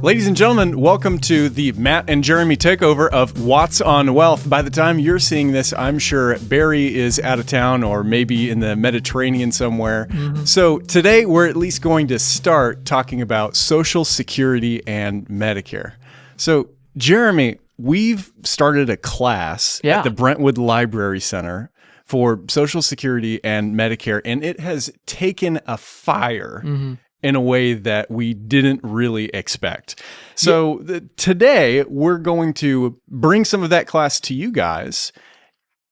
Ladies and gentlemen, welcome to the Matt and Jeremy takeover of Watts on Wealth. By the time you're seeing this, I'm sure Barry is out of town or maybe in the Mediterranean somewhere. So today we're at least going to start talking about Social Security and Medicare. So Jeremy, we've started a class at the Brentwood Library Center for Social Security and Medicare, and it has taken a fire in a way that we didn't really expect. So today we're going to bring some of that class to you guys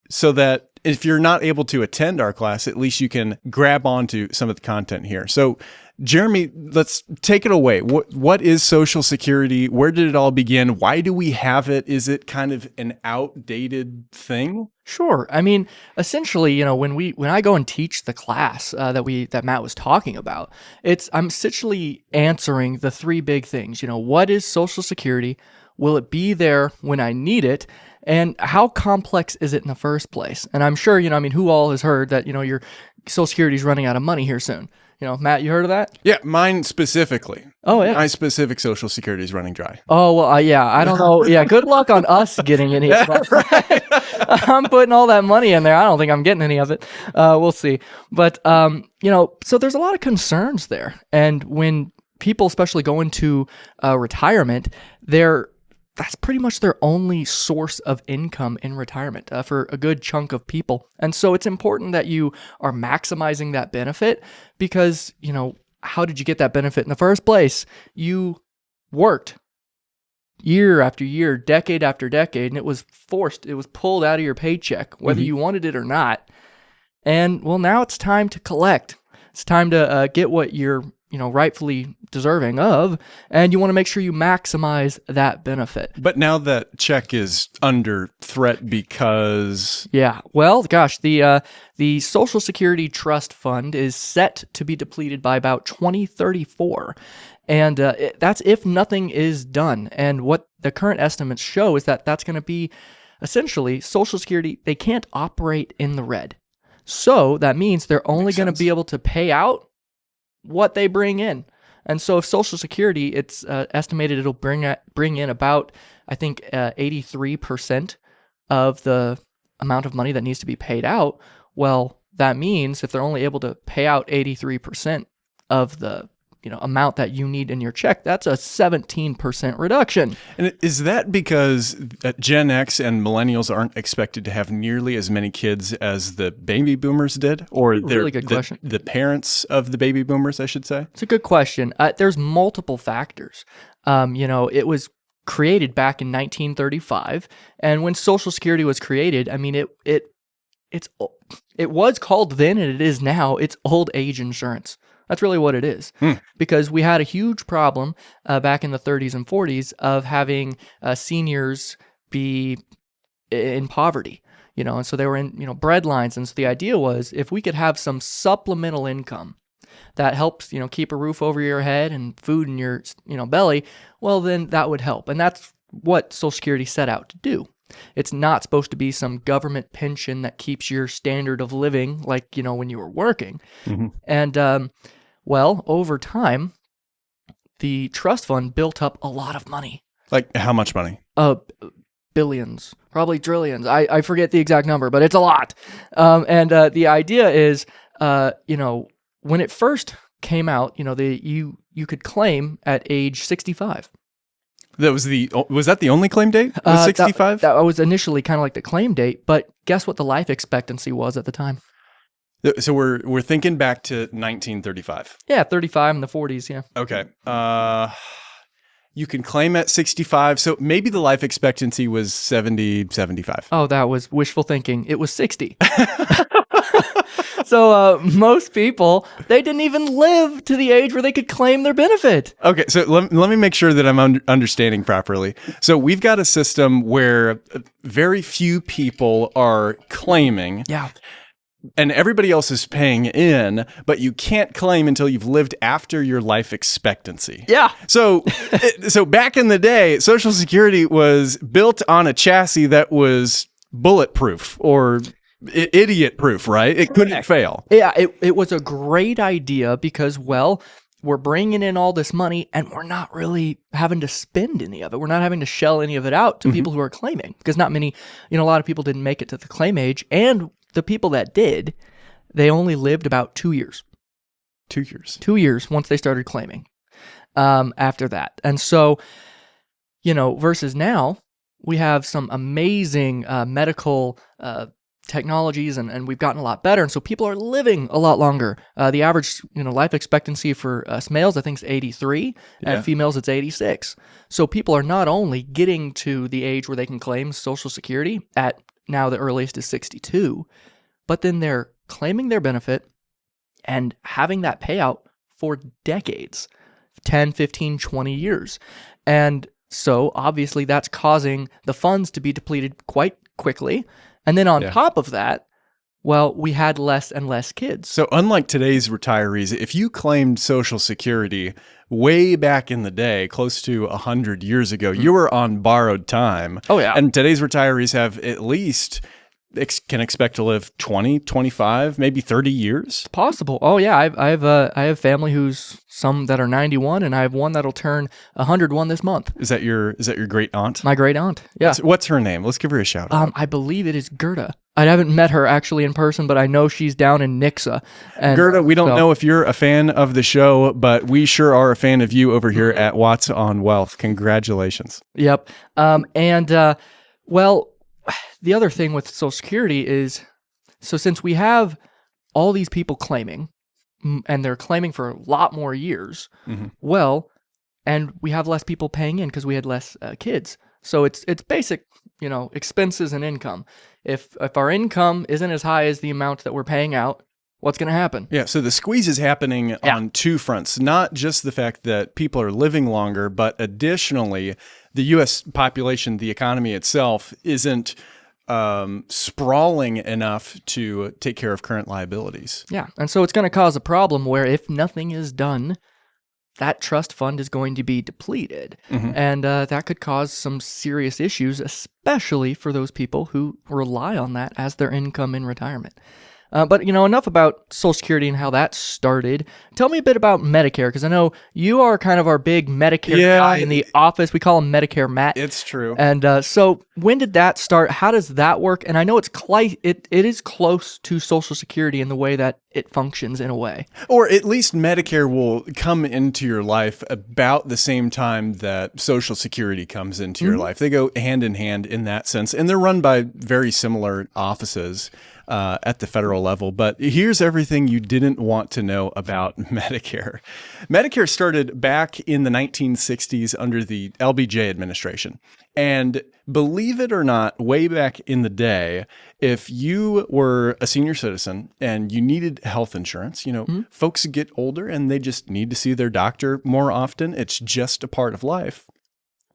so that if you're not able to attend our class, at least you can grab onto some of the content here. So Jeremy, let's take it away. What is Social Security? Where did it all begin? Why do we have it? Is it kind of an outdated thing? Sure. I mean, essentially, when I go and teach the class that Matt was talking about, I'm essentially answering the three big things. What is Social Security? Will it be there when I need it? And how complex is it in the first place? And I'm sure, who all has heard that, your Social Security is running out of money here soon. Matt, you heard of that? Yeah, mine specifically. Oh, yeah. My specific Social Security is running dry. Oh, well, yeah, I don't know. Yeah, good luck on us getting any of that. I'm putting all that money in there. I don't think I'm getting any of it. We'll see. But, so there's a lot of concerns there. And when people especially go into retirement, that's pretty much their only source of income in retirement for a good chunk of people. And so it's important that you are maximizing that benefit because, how did you get that benefit in the first place? You worked year after year, decade after decade, and it was pulled out of your paycheck, whether you wanted it or not. And well, now it's time to collect. It's time to get what you're rightfully deserving of, and you want to make sure you maximize that benefit. But now that check is under threat because... Yeah, well, gosh, the Social Security Trust Fund is set to be depleted by about 2034, and that's if nothing is done. And what the current estimates show is that that's going to be essentially Social Security, they can't operate in the red. So that means they're only going to be able to pay out what they bring in. And so if Social Security, it's estimated it'll bring in about, I think, 83% of the amount of money that needs to be paid out. Well, that means if they're only able to pay out 83% of the amount that you need in your check, that's a 17% reduction. And is that because Gen X and millennials aren't expected to have nearly as many kids as the baby boomers did? Or really good question. The parents of the baby boomers, I should say? It's a good question. There's multiple factors. It was created back in 1935, and when Social Security was created, I mean, it was called then, and it is now, it's old age insurance. That's really what it is, because we had a huge problem back in the 30s and 40s of having seniors be in poverty, and so they were in, breadlines. And so the idea was if we could have some supplemental income that helps, keep a roof over your head and food in your, belly, well, then that would help. And that's what Social Security set out to do. It's not supposed to be some government pension that keeps your standard of living like, when you were working. And, well, over time, the trust fund built up a lot of money. Like how much money? Billions, probably trillions. I forget the exact number, but it's a lot. And the idea is, when it first came out, you could claim at age 65. Was that the only claim date? Was 65? That was initially kind of like the claim date, but guess what the life expectancy was at the time? So we're thinking back to 1935. Yeah, 35 in the 40s, yeah. Okay. You can claim at 65, so maybe the life expectancy was 70, 75. Oh, that was wishful thinking. It was 60. So most people, they didn't even live to the age where they could claim their benefit. Okay, so let me make sure that I'm understanding properly. So we've got a system where very few people are claiming. Yeah. And everybody else is paying in, but you can't claim until you've lived after your life expectancy. Yeah. So back in the day, Social Security was built on a chassis that was bulletproof or idiot proof, right? It couldn't fail. Yeah, it was a great idea because, well, we're bringing in all this money and we're not really having to spend any of it. We're not having to shell any of it out to people who are claiming, because not many, a lot of people didn't make it to the claim age, and the people that did, they only lived about 2 years. 2 years. 2 years once they started claiming after that. And so, versus now, we have some amazing medical technologies, and we've gotten a lot better. And so people are living a lot longer. The average, life expectancy for us males, I think, is 83, and females, it's 86. So people are not only getting to the age where they can claim Social Security at now the earliest is 62, but then they're claiming their benefit and having that payout for decades, 10, 15, 20 years. And so obviously that's causing the funds to be depleted quite quickly. And then on top of that, well, we had less and less kids. So unlike today's retirees, if you claimed Social Security way back in the day, close to 100 years ago, you were on borrowed time. Oh, yeah. And today's retirees have at least can expect to live 20, 25, maybe 30 years. Possible. Oh yeah, I have family who's some that are 91, and I have one that'll turn 101 this month. Is that your great aunt? My great aunt. Yeah. What's her name? Let's give her a shout out. I believe it is Gerda. I haven't met her actually in person, but I know she's down in Nixa. And Gerda, we don't know if you're a fan of the show, but we sure are a fan of you over here at Watts on Wealth. Congratulations. Yep. Well, the other thing with Social Security is, so since we have all these people claiming, and they're claiming for a lot more years, well, and we have less people paying in because we had less kids. So it's basic, expenses and income. If our income isn't as high as the amount that we're paying out, what's going to happen? Yeah, so the squeeze is happening on two fronts, not just the fact that people are living longer, but additionally, the U.S. population, the economy itself, isn't sprawling enough to take care of current liabilities. Yeah, and so it's going to cause a problem where if nothing is done, that trust fund is going to be depleted. And that could cause some serious issues, especially for those people who rely on that as their income in retirement. But, enough about Social Security and how that started. Tell me a bit about Medicare, because I know you are kind of our big Medicare guy in the office. We call him Medicare Matt. It's true. And so when did that start? How does that work? And I know it is close to Social Security in the way that it functions in a way. Or at least Medicare will come into your life about the same time that Social Security comes into your life. They go hand in hand in that sense, and they're run by very similar offices at the federal level. But here's everything you didn't want to know about Medicare. Medicare started back in the 1960s under the LBJ administration. And believe it or not, way back in the day, if you were a senior citizen and you needed health insurance, folks get older and they just need to see their doctor more often. It's just a part of life.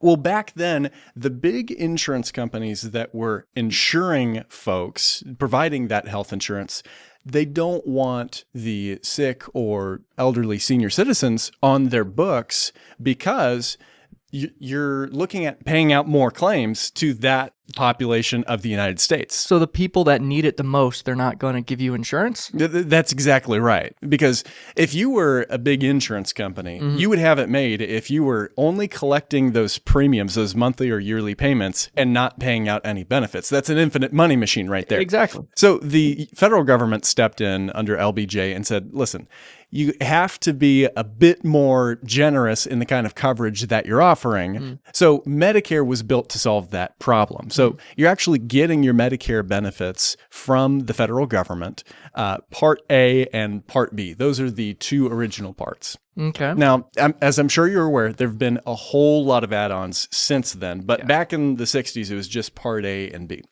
Well, back then, the big insurance companies that were insuring folks, providing that health insurance, they don't want the sick or elderly senior citizens on their books because you're looking at paying out more claims to that population of the United States. So the people that need it the most, they're not going to give you insurance? That's exactly right. Because if you were a big insurance company, you would have it made if you were only collecting those premiums, those monthly or yearly payments, and not paying out any benefits. That's an infinite money machine right there. Exactly. So the federal government stepped in under LBJ and said, listen, you have to be a bit more generous in the kind of coverage that you're offering. So Medicare was built to solve that problem. So you're actually getting your Medicare benefits from the federal government, Part A and Part B. Those are the two original parts. Okay. Now, as I'm sure you're aware, there have been a whole lot of add-ons since then. But back in the 60s, it was just Part A and B.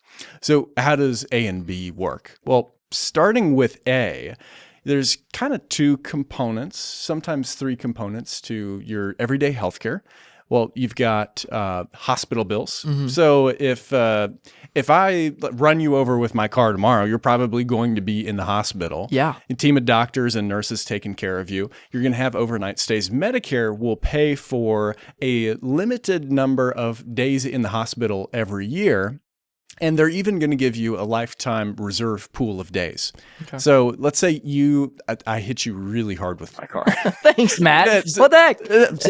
So how does A and B work? Well, starting with A, there's kind of two components, sometimes three components to your everyday healthcare. Well, you've got hospital bills. So if I run you over with my car tomorrow, you're probably going to be in the hospital. Yeah. A team of doctors and nurses taking care of you. You're going to have overnight stays. Medicare will pay for a limited number of days in the hospital every year. And they're even going to give you a lifetime reserve pool of days. Okay. So let's say I hit you really hard with my car. Thanks, Matt. What the heck?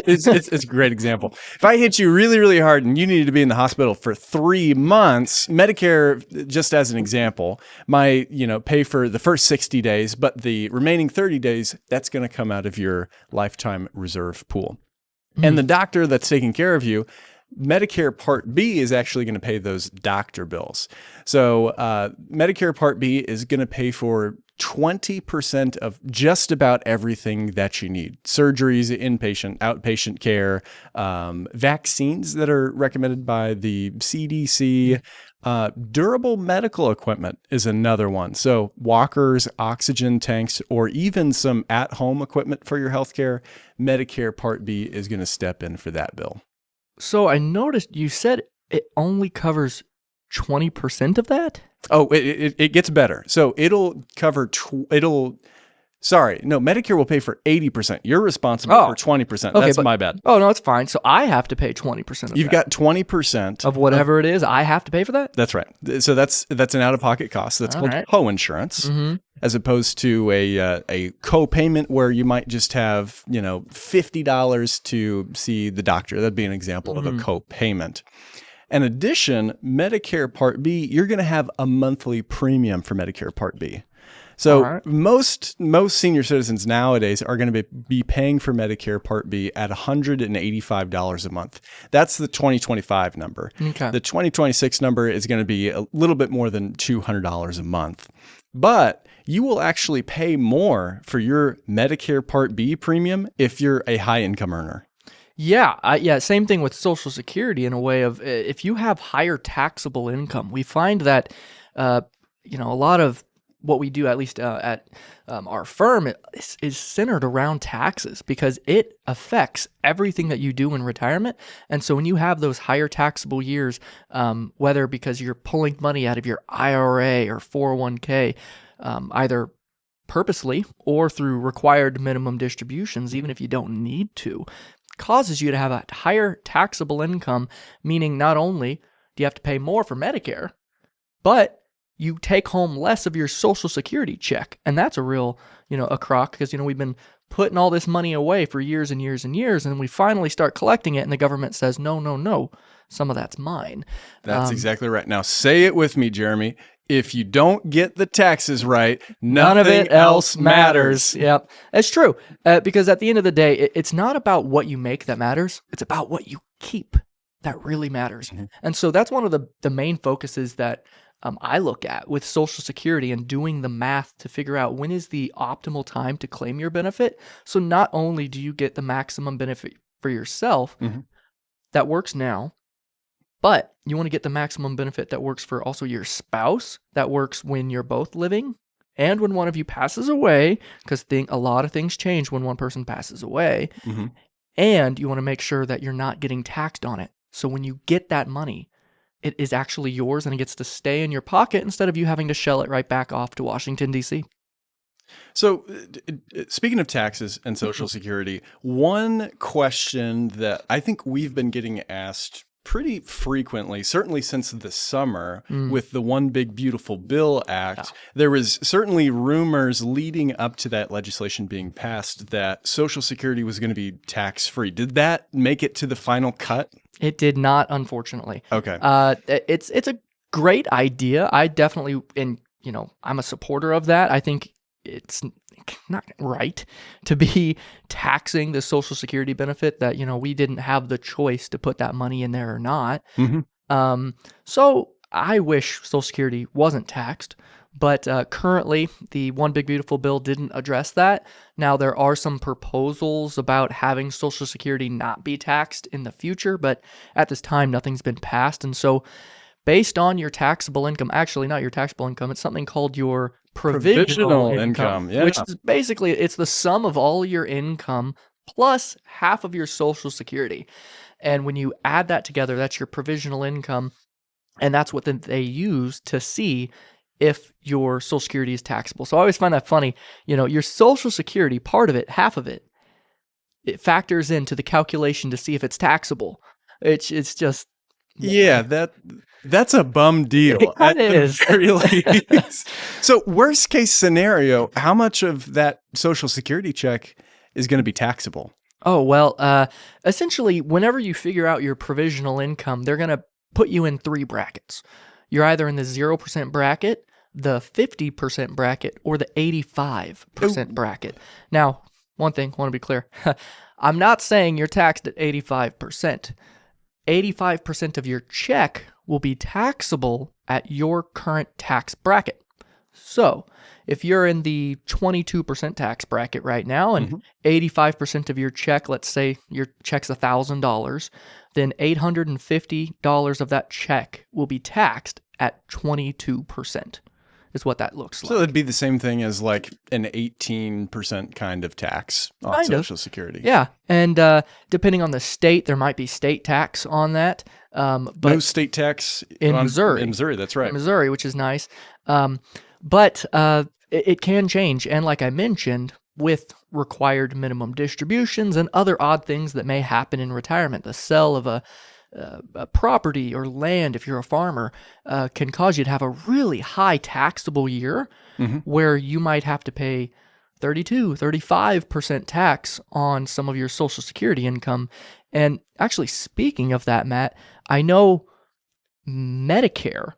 It's a great example. If I hit you really, really hard and you needed to be in the hospital for 3 months, Medicare, just as an example, might, pay for the first 60 days, but the remaining 30 days, that's going to come out of your lifetime reserve pool. And the doctor that's taking care of you, Medicare Part B is actually going to pay those doctor bills. So Medicare Part B is going to pay for 20% of just about everything that you need. Surgeries, inpatient, outpatient care, vaccines that are recommended by the CDC, durable medical equipment is another one. So walkers, oxygen tanks, or even some at-home equipment for your healthcare, Medicare Part B is going to step in for that bill. So I noticed you said it only covers 20% of that? Oh, it gets better. So it'll cover, Medicare will pay for 80%. You're responsible for 20%. Okay, That's my bad. Oh, no, it's fine. So I have to pay 20% of You've got 20% of whatever it is. I have to pay for that? That's right. So that's an out-of-pocket cost. That's called co-insurance, as opposed to a co-payment where you might just have, $50 to see the doctor. That'd be an example of a co-payment. In addition, Medicare Part B, you're going to have a monthly premium for Medicare Part B. So most senior citizens nowadays are going to be paying for Medicare Part B at $185 a month. That's the 2025 number. Okay. The 2026 number is going to be a little bit more than $200 a month. But you will actually pay more for your Medicare Part B premium if you're a high income earner. Yeah, same thing with Social Security in a way of if you have higher taxable income, we find that, a lot of what we do, at least at our firm, is centered around taxes because it affects everything that you do in retirement. And so when you have those higher taxable years, whether because you're pulling money out of your IRA or 401k, either purposely or through required minimum distributions, even if you don't need to, causes you to have a higher taxable income, meaning not only do you have to pay more for Medicare, but you take home less of your Social Security check. And that's a real, a crock because, we've been putting all this money away for years and years and years, and we finally start collecting it, and the government says, no, some of that's mine. That's exactly right. Now, say it with me, Jeremy. If you don't get the taxes right, none of it else matters. Yep, it's true. Because at the end of the day, it's not about what you make that matters. It's about what you keep that really matters. Mm-hmm. And so that's one of the main focuses that I look at with Social Security and doing the math to figure out when is the optimal time to claim your benefit. So not only do you get the maximum benefit for yourself that works now, but you want to get the maximum benefit that works for also your spouse, that works when you're both living, and when one of you passes away, because a lot of things change when one person passes away. Mm-hmm. And you want to make sure that you're not getting taxed on it. So when you get that money, it is actually yours and it gets to stay in your pocket instead of you having to shell it right back off to Washington, D.C. So speaking of taxes and Social Security, one question that I think we've been getting asked pretty frequently, certainly since the summer with the One Big Beautiful Bill Act, there was certainly rumors leading up to that legislation being passed that Social Security was going to be tax-free. Did that make it to the final cut? It did not, unfortunately. Okay. It's a great idea. I definitely, I'm a supporter of that. I think it's not right to be taxing the Social Security benefit that, we didn't have the choice to put that money in there or not. Mm-hmm. So I wish Social Security wasn't taxed, but currently the One Big Beautiful Bill didn't address that. Now there are some proposals about having Social Security not be taxed in the future, but at this time nothing's been passed. And so based on your taxable income, actually not your taxable income, it's something called your provisional income, which is basically, it's the sum of all your income plus half of your Social Security. And when you add that together, that's your provisional income. And that's what they use to see if your Social Security is taxable. So I always find that funny. Your Social Security, part of it, half of it, it factors into the calculation to see if it's taxable. It's just Yeah, that's a bum deal. It kinda is. Very least. So worst case scenario, how much of that Social Security check is going to be taxable? Oh, well, essentially, whenever you figure out your provisional income, they're going to put you in 3 brackets. You're either in the 0% bracket, the 50% bracket, or the 85% bracket. Now, one thing, I want to be clear. I'm not saying you're taxed at 85%. 85% of your check will be taxable at your current tax bracket. So, if you're in the 22% tax bracket right now and 85% of your check, let's say your check's $1,000, then $850 of that check will be taxed at 22%. Is what that looks like. So it'd be the same thing as like an 18% kind of tax on Social Security. Yeah. And depending on the state, there might be state tax on that. But no state tax in Missouri. In Missouri, that's right. In Missouri, which is nice. But it can change. And like I mentioned, with required minimum distributions and other odd things that may happen in retirement, the sale of a property or land, if you're a farmer, can cause you to have a really high taxable year where you might have to pay 32, 35% tax on some of your Social Security income. And actually, speaking of that, Matt, I know Medicare,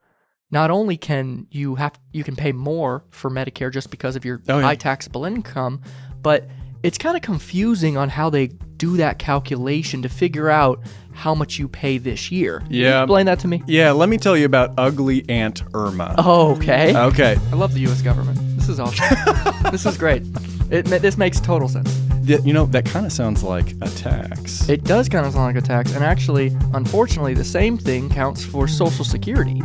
not only can you can pay more for Medicare just because of your high taxable income, but it's kind of confusing on how they do that calculation to figure out how much you pay this year. Can you explain that to me? Yeah, let me tell you about Ugly Aunt Irma. Oh, okay. Okay. I love the U.S. government. This is awesome. This is great. This makes total sense. You know, that kind of sounds like a tax. It does kind of sound like a tax. And actually, unfortunately, the same thing counts for Social Security.